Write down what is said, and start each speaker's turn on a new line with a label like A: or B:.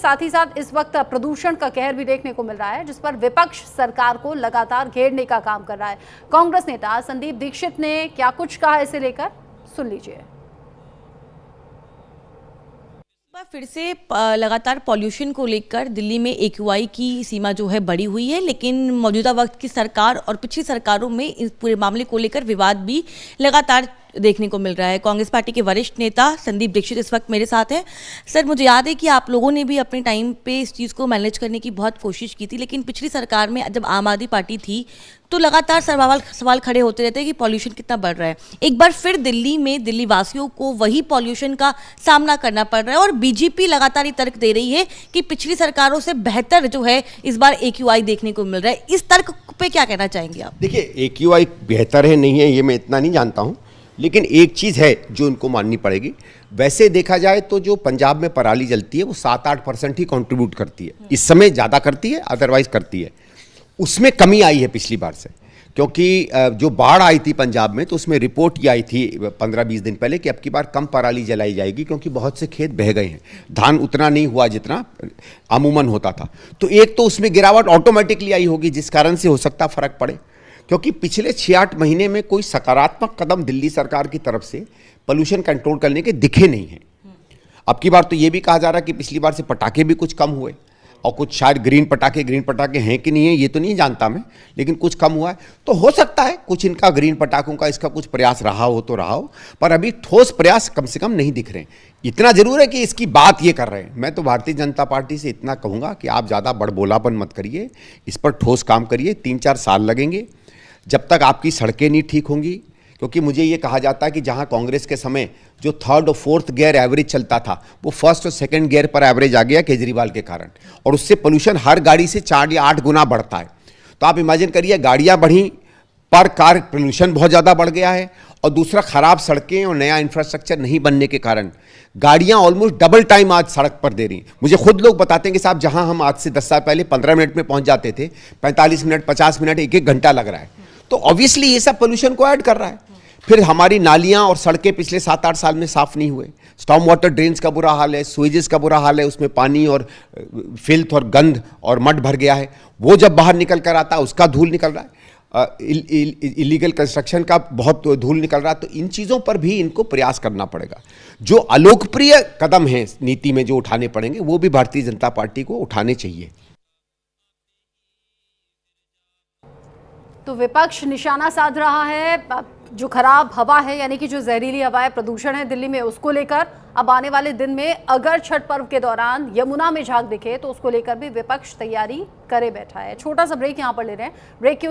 A: साथ ही साथ इस वक्त प्रदूषण का कहर भी देखने को मिल रहा है, जिस पर विपक्ष सरकार को लगातार घेरने का काम कर रहा है। कांग्रेस नेता संदीप दीक्षित ने क्या कुछ कहा इसे लेकर, सुन लीजिए।
B: फिर से लगातार पॉल्यूशन को लेकर दिल्ली में AQI की सीमा जो है बढ़ी हुई है, लेकिन मौजूदा वक्त की सरकार और पिछली सरकारों में इस पूरे मामले को लेकर विवाद भी लगातार देखने को मिल रहा है। कांग्रेस पार्टी के वरिष्ठ नेता संदीप दीक्षित इस वक्त मेरे साथ हैं। सर, मुझे याद है कि आप लोगों ने भी अपने टाइम पे इस चीज़ को मैनेज करने की बहुत कोशिश की थी, लेकिन पिछली सरकार में जब आम आदमी पार्टी थी तो लगातार सवाल खड़े होते रहते हैं कि पॉल्यूशन कितना बढ़ रहा है। एक बार फिर दिल्ली में दिल्ली वासियों को वही पॉल्यूशन का सामना करना पड़ रहा है और बीजेपी लगातार ये तर्क दे रही है कि पिछली सरकारों से बेहतर जो है इस बार AQI देखने को मिल रहा है। इस तर्क पे क्या कहना चाहेंगे आप?
C: देखिए, AQI बेहतर है नहीं है ये मैं इतना नहीं जानता हूँ, लेकिन एक चीज़ है जो इनको माननी पड़ेगी। वैसे देखा जाए तो जो पंजाब में पराली जलती है वो 7-8% ही कंट्रीब्यूट करती है, इस समय ज़्यादा करती है, अदरवाइज करती है। उसमें कमी आई है पिछली बार से, क्योंकि जो बाढ़ आई थी पंजाब में तो उसमें रिपोर्ट ये आई थी 15-20 दिन पहले कि अब की बार कम पराली जलाई जाएगी, क्योंकि बहुत से खेत बह गए हैं, धान उतना नहीं हुआ जितना अमूमन होता था। तो एक तो उसमें गिरावट ऑटोमेटिकली आई होगी, जिस कारण से हो सकता फ़र्क पड़े, क्योंकि पिछले 6-8 महीने में कोई सकारात्मक कदम दिल्ली सरकार की तरफ से पोल्यूशन कंट्रोल करने के दिखे नहीं हैं। अब की बार तो ये भी कहा जा रहा है कि पिछली बार से पटाखे भी कुछ कम हुए, और कुछ शायद ग्रीन पटाखे हैं कि नहीं है ये तो नहीं जानता मैं, लेकिन कुछ कम हुआ है। तो हो सकता है कुछ इनका ग्रीन पटाखों का इसका कुछ प्रयास रहा हो तो रहा हो, पर अभी ठोस प्रयास कम से कम नहीं दिख रहे हैं। इतना जरूर है कि इसकी बात ये कर रहे हैं। मैं तो भारतीय जनता पार्टी से इतना कहूँगा कि आप ज़्यादा बड़बोलापन मत करिए, इस पर ठोस काम करिए। 3-4 साल लगेंगे जब तक आपकी सड़कें नहीं ठीक होंगी, क्योंकि मुझे ये कहा जाता है कि जहाँ कांग्रेस के समय जो 3rd और 4th गियर एवरेज चलता था वो 1st और 2nd गियर पर एवरेज आ गया केजरीवाल के कारण, और उससे पोल्यूशन हर गाड़ी से 4 या 8 गुना बढ़ता है। तो आप इमेजिन करिए, गाड़ियाँ बढ़ी पर कार पोल्यूशन बहुत ज़्यादा बढ़ गया है, और दूसरा ख़राब सड़कें और नया इंफ्रास्ट्रक्चर नहीं बनने के कारण गाड़ियाँ ऑलमोस्ट डबल टाइम आज सड़क पर दे रही हैं। मुझे खुद लोग बताते हैं कि साहब जहाँ हम आज से 10 साल पहले 15 मिनट में पहुँच जाते थे, 45 मिनट 50 मिनट 1-1 घंटा लग रहा है। तो ऑब्वियसली ये सब पोल्यूशन को ऐड कर रहा है। फिर हमारी नालियां और सड़कें पिछले 7-8 साल में साफ नहीं हुए, स्टॉर्म वाटर ड्रेन्स का बुरा हाल है, स्वेजेस का बुरा हाल है, उसमें पानी और फिल्थ और गंद और मड भर गया है। वो जब बाहर निकल कर आता है उसका धूल निकल रहा है, इलीगल कंस्ट्रक्शन का बहुत धूल निकल रहा है। तो इन चीज़ों पर भी इनको प्रयास करना पड़ेगा। जो अलोकप्रिय कदम हैं नीति में जो उठाने पड़ेंगे वो भी भारतीय जनता पार्टी को उठाने चाहिए।
A: तो विपक्ष निशाना साध रहा है जो खराब हवा है, यानी कि जो जहरीली हवा है, प्रदूषण है दिल्ली में, उसको लेकर अब आने वाले दिन में अगर छठ पर्व के दौरान यमुना में झाग दिखे तो उसको लेकर भी विपक्ष तैयारी करे बैठा है। छोटा सा ब्रेक यहां पर ले रहे हैं। ब्रेक के